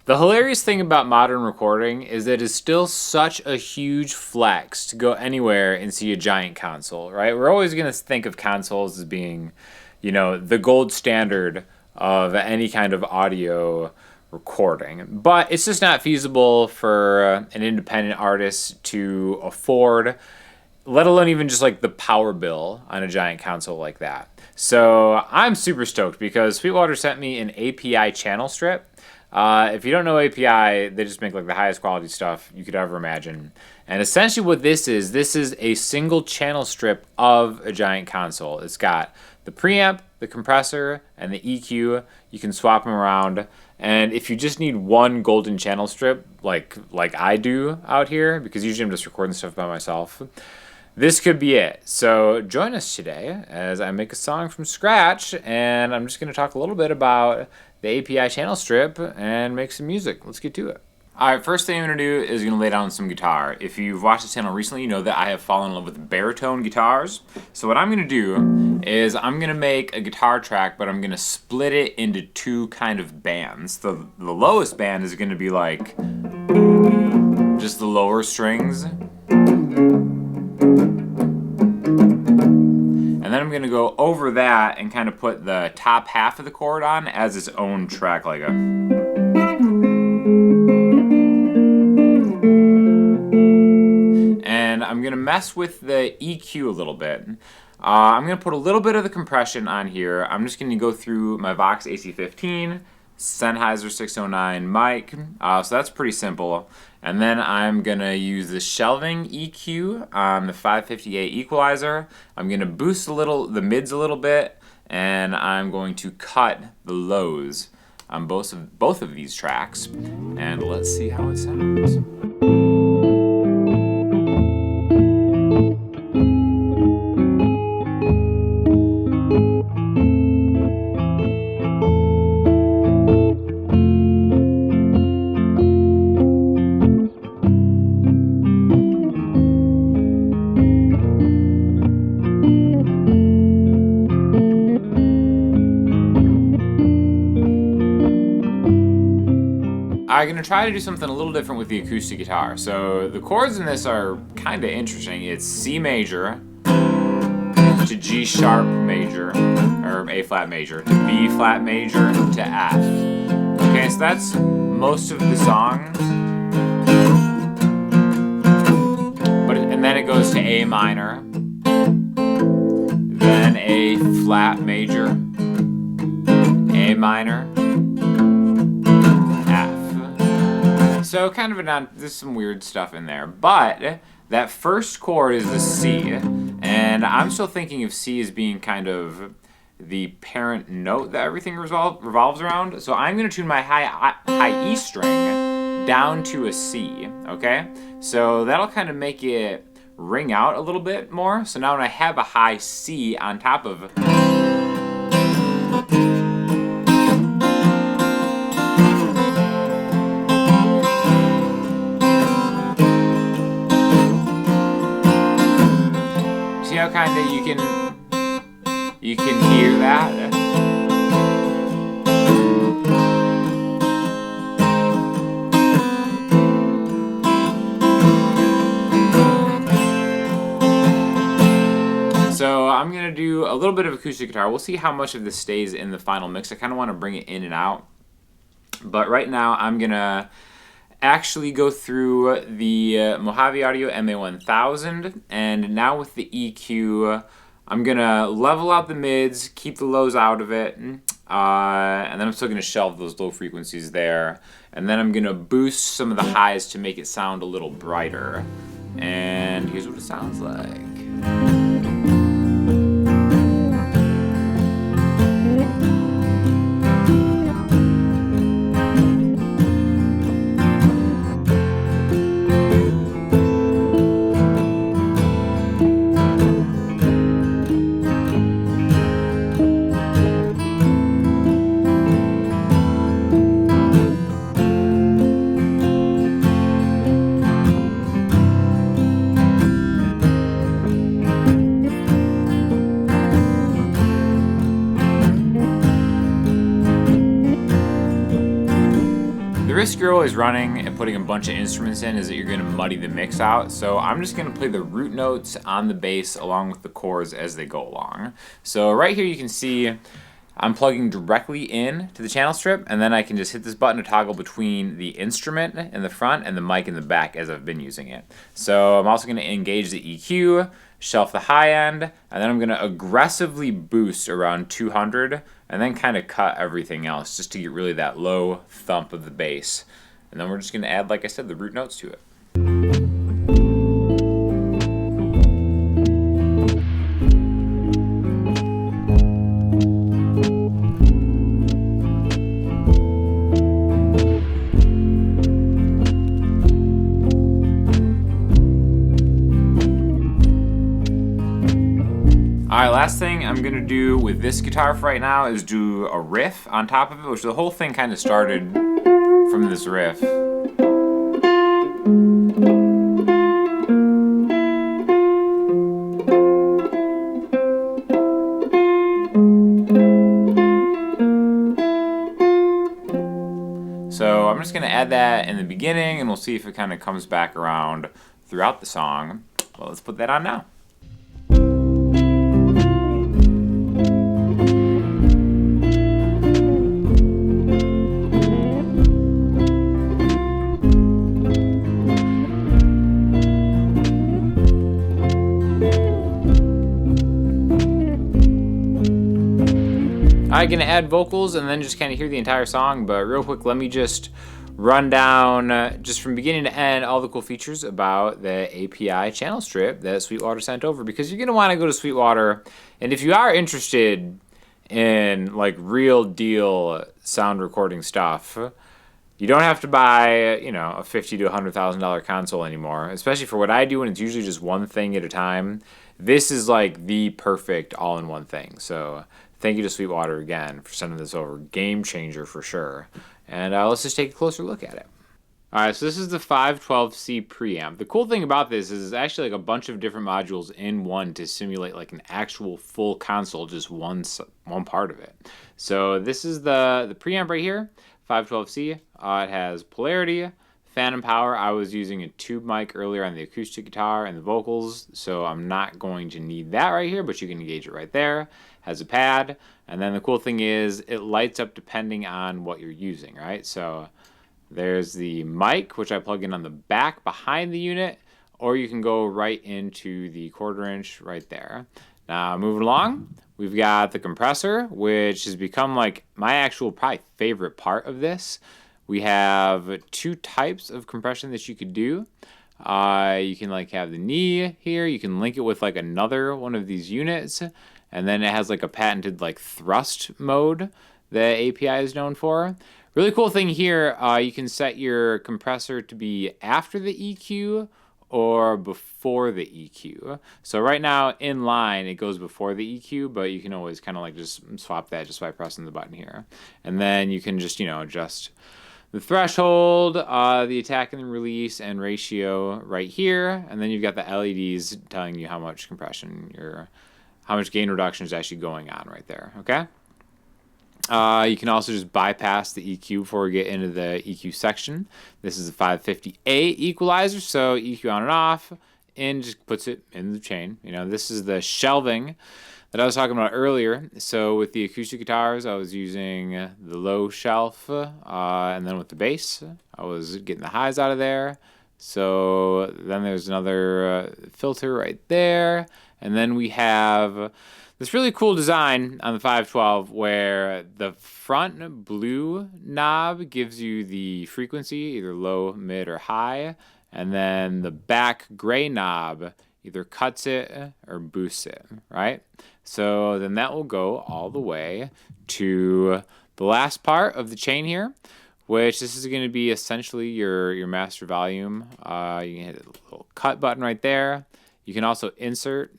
The hilarious thing about modern recording is that it's still such a huge flex to go anywhere and see a giant console, right? We're always going to think of consoles as being, the gold standard of any kind of audio recording. But it's just not feasible for an independent artist to afford, let alone even just like the power bill on a giant console like that. So I'm super stoked because Sweetwater sent me an API channel strip. If you don't know API, they just make like the highest quality stuff you could ever imagine. And essentially what this is a single channel strip of a giant console. It's got the preamp, the compressor, and the EQ. You can swap them around. And if you just need one golden channel strip, like I do out here, because usually I'm just recording stuff by myself, this could be it. So join us today as I make a song from scratch, and I'm just going to talk a little bit about the API channel strip and make some music. Let's get to it. Alright, first thing I'm going to do is going to lay down some guitar. If you've watched the channel recently, you know that I have fallen in love with baritone guitars. So what I'm going to do is I'm going to make a guitar track, but I'm going to split it into two kind of bands. The lowest band is going to be like just the lower strings. And then I'm going to go over that and kind of put the top half of the chord on as its own track, like a... And I'm going to mess with the EQ a little bit. I'm going to put a little bit of the compression on here. I'm just going to go through my Vox AC15, Sennheiser 609 mic, so that's pretty simple. And then I'm going to use the shelving EQ on the 558 equalizer. I'm going to boost the mids a little bit, and I'm going to cut the lows on both of these tracks. And let's see how it sounds. I'm going to try to do something a little different with the acoustic guitar. So the chords in this are kind of interesting. It's C major to G sharp major, or A flat major, to B flat major to F. Okay, so that's most of the song. And then it goes to A minor, then A flat major, A minor, So kind of there's some weird stuff in there, but that first chord is the C, and I'm still thinking of C as being kind of the parent note that everything revolves around. So I'm going to tune my high E string down to a C, okay? So that'll kind of make it ring out a little bit more. So now when I have a high C on top of... See how kind of you can hear that? So I'm going to do a little bit of acoustic guitar. We'll see how much of this stays in the final mix. I kind of want to bring it in and out. But right now I'm going to actually go through the Mojave Audio MA1000, and now with the EQ I'm gonna level out the mids, keep the lows out of it, and then I'm still gonna shelve those low frequencies there, and then I'm gonna boost some of the highs to make it sound a little brighter. And here's what it sounds like. risk you're always running and putting a bunch of instruments in is that you're gonna muddy the mix out. So I'm just gonna play the root notes on the bass along with the chords as they go along. So right here you can see I'm plugging directly in to the channel strip, and then I can just hit this button to toggle between the instrument in the front and the mic in the back as I've been using it. So I'm also gonna engage the EQ, shelf the high end, and then I'm gonna aggressively boost around 200 and then kind of cut everything else just to get really that low thump of the bass. And then we're just gonna add, like I said, the root notes to it. Alright, last thing I'm gonna do with this guitar for right now is do a riff on top of it, which the whole thing kind of started from this riff. So I'm just gonna add that in the beginning and we'll see if it kind of comes back around throughout the song. Well, let's put that on now. I'm gonna add vocals and then just kind of hear the entire song, but real quick, let me just run down just from beginning to end all the cool features about the API channel strip that Sweetwater sent over, because you're gonna want to go to Sweetwater, and if you are interested in like real deal sound recording stuff, you don't have to buy, you know, a $50,000 to $100,000 console anymore, especially for what I do, and it's usually just one thing at a time. This is like the perfect all-in-one thing. So thank you to Sweetwater again for sending this over. Game changer for sure. And let's just take a closer look at it. All right, so this is the 512C preamp. The cool thing about this is it's actually like a bunch of different modules in one to simulate like an actual full console, just one part of it. So this is the preamp right here, 512C. It has polarity, phantom power. I was using a tube mic earlier on the acoustic guitar and the vocals, so I'm not going to need that right here, but you can engage it right there. Has a pad, and then the cool thing is it lights up depending on what you're using, right? So there's the mic, which I plug in on the back behind the unit, or you can go right into the 1/4 inch right there. Now moving along, we've got the compressor, which has become like my actual probably favorite part of this. We have two types of compression that you could do. You can like have the knee here, you can link it with like another one of these units, and then it has like a patented like thrust mode that API is known for. Really cool thing here, you can set your compressor to be after the EQ or before the EQ. So right now in line it goes before the EQ, but you can always kind of like just swap that just by pressing the button here. And then you can just, you know, adjust the threshold, the attack and the release and ratio right here. And then you've got the LEDs telling you how much compression how much gain reduction is actually going on right there, okay? You can also just bypass the EQ before we get into the EQ section. This is a 550A equalizer, so EQ on and off, and just puts it in the chain. You know, this is the shelving that I was talking about earlier. So with the acoustic guitars, I was using the low shelf, and then with the bass, I was getting the highs out of there. So then there's another filter right there. And then we have this really cool design on the 512 where the front blue knob gives you the frequency, either low, mid, or high. And then the back gray knob either cuts it or boosts it, right? So then that will go all the way to the last part of the chain here, which this is going to be essentially your master volume. You can hit a little cut button right there. You can also insert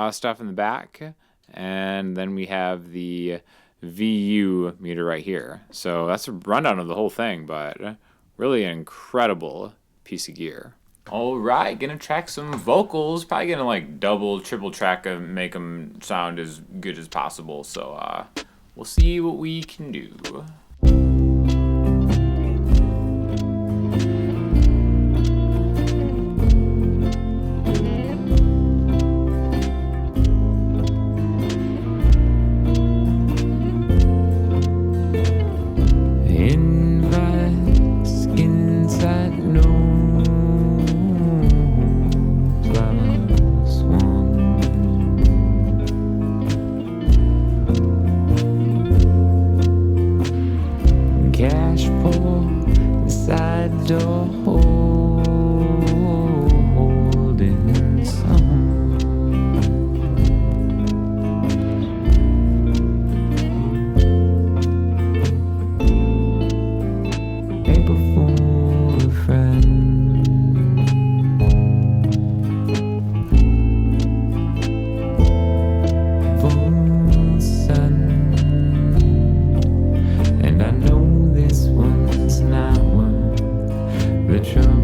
stuff in the back, and then we have the VU meter right here. So that's a rundown of the whole thing, but really an incredible piece of gear. All right, gonna track some vocals. Probably gonna like double, triple track them, make them sound as good as possible. So we'll see what we can do. door holding some paper full of friends. Full sun, and I know this one's not one. The trouble